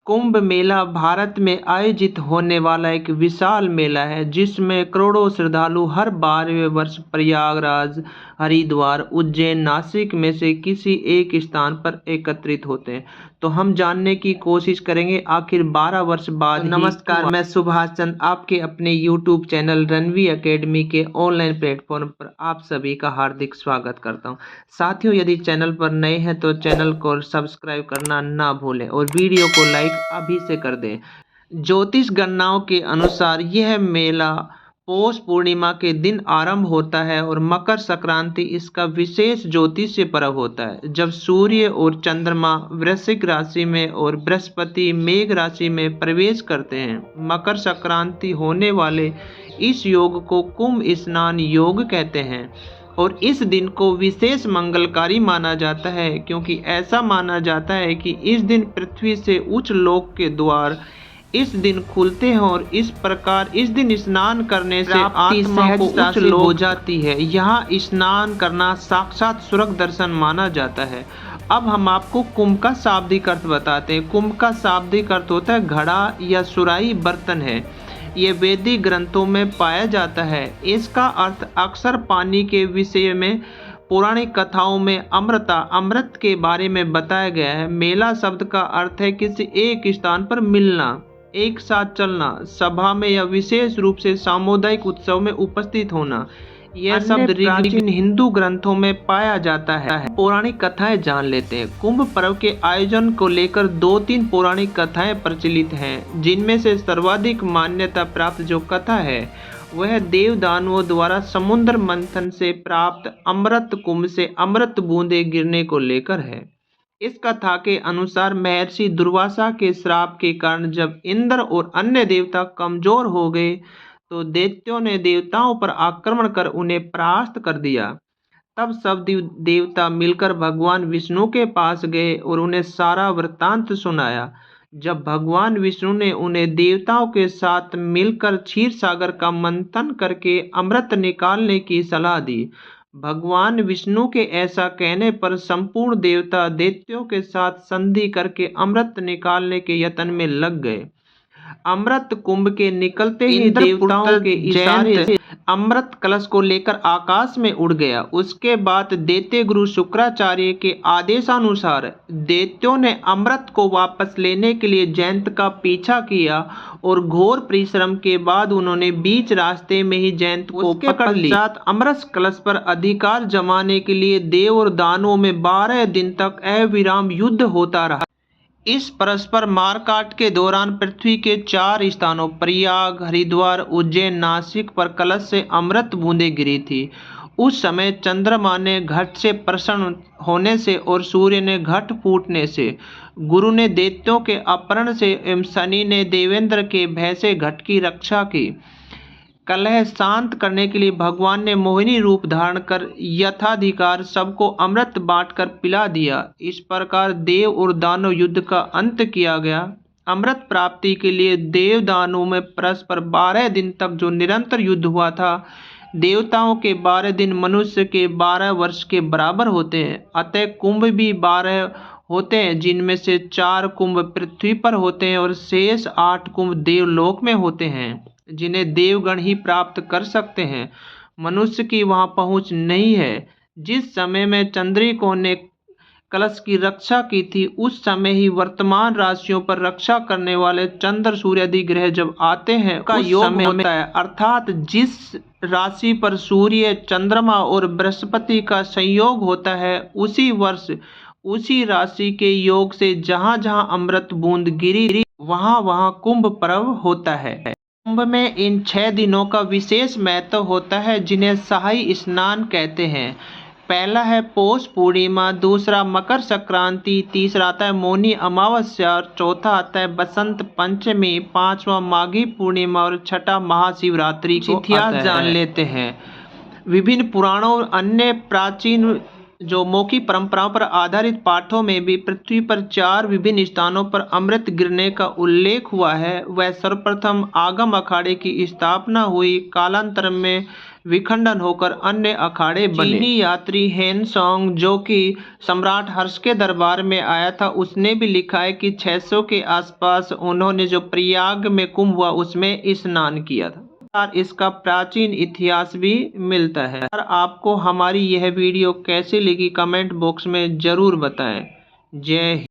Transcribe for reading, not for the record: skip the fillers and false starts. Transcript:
कुंभ मेला भारत में आयोजित होने वाला एक विशाल मेला है जिसमें करोड़ों श्रद्धालु हर 12वें वर्ष प्रयागराज, हरिद्वार, उज्जैन, नासिक में से किसी एक स्थान पर एकत्रित होते हैं। तो हम जानने की कोशिश करेंगे आखिर 12 वर्ष बाद नमस्कार, मैं सुभाष चंद आपके अपने YouTube चैनल रणवी एकेडमी के ऑनलाइन प्लेटफॉर्म पर आप सभी का हार्दिक स्वागत करता हूं। साथियों, यदि चैनल पर नए हैं तो चैनल को सब्सक्राइब करना ना भूलें और वीडियो को लाइक अभी से कर दें। ज्योतिष गणनाओं के अनुसार यह मेला पौष पूर्णिमा के दिन आरंभ होता है और मकर संक्रांति इसका विशेष ज्योतिषीय पर्व होता है, जब सूर्य और चंद्रमा वृश्चिक राशि में और बृहस्पति मेघ राशि में प्रवेश करते हैं। मकर संक्रांति होने वाले इस योग को कुंभ स्नान योग कहते हैं और इस दिन को विशेष मंगलकारी माना जाता है, क्योंकि ऐसा माना जाता है कि इस दिन पृथ्वी से उच्च लोक के द्वार इस दिन खुलते हैं और इस प्रकार इस दिन स्नान करने से आत्मा को उच्च लोक हो जाती है। यहाँ स्नान करना साक्षात स्वर्ग दर्शन माना जाता है। अब हम आपको कुंभ का शाब्दिक अर्थ बताते हैं। कुंभ का शाब्दिक अर्थ होता है घड़ा या सुराही बर्तन है। ये वैदिक ग्रंथों में पाया जाता है। इसका अर्थ अक्सर पानी के विषय में पौराणिक कथाओं में अमृत के बारे में बताया गया है। मेला शब्द का अर्थ है किसी एक स्थान पर मिलना, एक साथ चलना, सभा में या विशेष रूप से सामुदायिक उत्सव में उपस्थित होना। यह शब्द प्राचीन हिंदू ग्रंथों में पाया जाता है। पौराणिक कथाएं जान लेते हैं। कुंभ पर्व के आयोजन को लेकर 2-3 पौराणिक कथाएं प्रचलित हैं, जिनमें से सर्वाधिक मान्यता प्राप्त जो कथा है वह देव दानवों द्वारा समुद्र मंथन से प्राप्त अमृत कुंभ से अमृत बूंदे गिरने को लेकर है। इस कथा के अनुसार महर्षि दुर्वासा के श्राप के कारण जब इंद्र और अन्य देवता कमजोर हो गए तो दैत्यों ने देवताओं पर आक्रमण कर उन्हें परास्त कर दिया। तब सब देवता मिलकर भगवान विष्णु के पास गए और उन्हें सारा वृत्तांत सुनाया। जब भगवान विष्णु ने उन्हें देवताओं के साथ मिलकर क्षीर सागर का मंथन करके अमृत निकालने की सलाह दी। भगवान विष्णु के ऐसा कहने पर संपूर्ण देवता दैत्यों के साथ संधि करके अमृत निकालने के यत्न में लग गए। अमृत कुंभ के निकलते ही देवताओं के इशारे से अमृत कलश को लेकर आकाश में उड़ गया। उसके बाद दैत्य गुरु शुक्राचार्य के आदेशानुसार दैत्यों ने अमृत को वापस लेने के लिए जयंत का पीछा किया और घोर परिश्रम के बाद उन्होंने बीच रास्ते में ही जयंत को पकड़ लिया। अमृत कलश पर अधिकार जमाने के लिए देव और दानवों में 12 दिन तक अविराम युद्ध होता रहा। इस परस्पर मारकाट के दौरान पृथ्वी के 4 स्थानों प्रयाग, हरिद्वार, उज्जैन, नासिक पर कलश से अमृत बूंदें गिरी थी। उस समय चंद्रमा ने घट से प्रसन्न होने से और सूर्य ने घट फूटने से, गुरु ने दैत्यों के अपहरण से एवं शनि ने देवेंद्र के भय से घट की रक्षा की। कलह शांत करने के लिए भगवान ने मोहिनी रूप धारण कर यथाधिकार सबको अमृत बांटकर पिला दिया। इस प्रकार देव और दानव युद्ध का अंत किया गया। अमृत प्राप्ति के लिए देव दानवों में परस्पर 12 दिन तक जो निरंतर युद्ध हुआ था, देवताओं के 12 दिन मनुष्य के 12 वर्ष के बराबर होते हैं। अतः कुंभ भी 12 होते हैं, जिनमें से 4 कुंभ पृथ्वी पर होते हैं और शेष 8 कुंभ देवलोक में होते हैं, जिन्हें देवगण ही प्राप्त कर सकते हैं। मनुष्य की वहां पहुंच नहीं है। जिस समय में चंद्रिकों ने कलश की रक्षा की थी, उस समय ही वर्तमान राशियों पर रक्षा करने वाले चंद्र सूर्यादि ग्रह जब आते हैं का योग होता है। अर्थात जिस राशि पर सूर्य, चंद्रमा और बृहस्पति का संयोग होता है, उसी वर्ष उसी राशि के योग से जहां जहां अमृत बूंद गिरी वहां वहां कुंभ पर्व होता है। कुंभ में इन 6 दिनों का विशेष महत्व होता है, जिन्हें शाही स्नान कहते हैं। पहला है पौष पूर्णिमा, दूसरा मकर संक्रांति, तीसरा आता है मौनी अमावस्या और चौथा आता है बसंत पंचमी, 5वां माघी पूर्णिमा और छठा महाशिवरात्रि को इतिहास जान लेते हैं। विभिन्न पुराणों और अन्य प्राचीन जो मौखिक परंपराओं पर आधारित पाठों में भी पृथ्वी पर 4 विभिन्न स्थानों पर अमृत गिरने का उल्लेख हुआ है, वह सर्वप्रथम आगम अखाड़े की स्थापना हुई। कालांतर में विखंडन होकर अन्य अखाड़े बने। चीनी यात्री हेन सोंग, जो कि सम्राट हर्ष के दरबार में आया था, उसने भी लिखा है कि 600 के आसपास उन्होंने जो प्रयाग में कुंभ हुआ उसमें स्नान किया था। और इसका प्राचीन इतिहास भी मिलता है। और आपको हमारी यह वीडियो कैसी लगी कमेंट बॉक्स में जरूर बताएं। जय हिंद।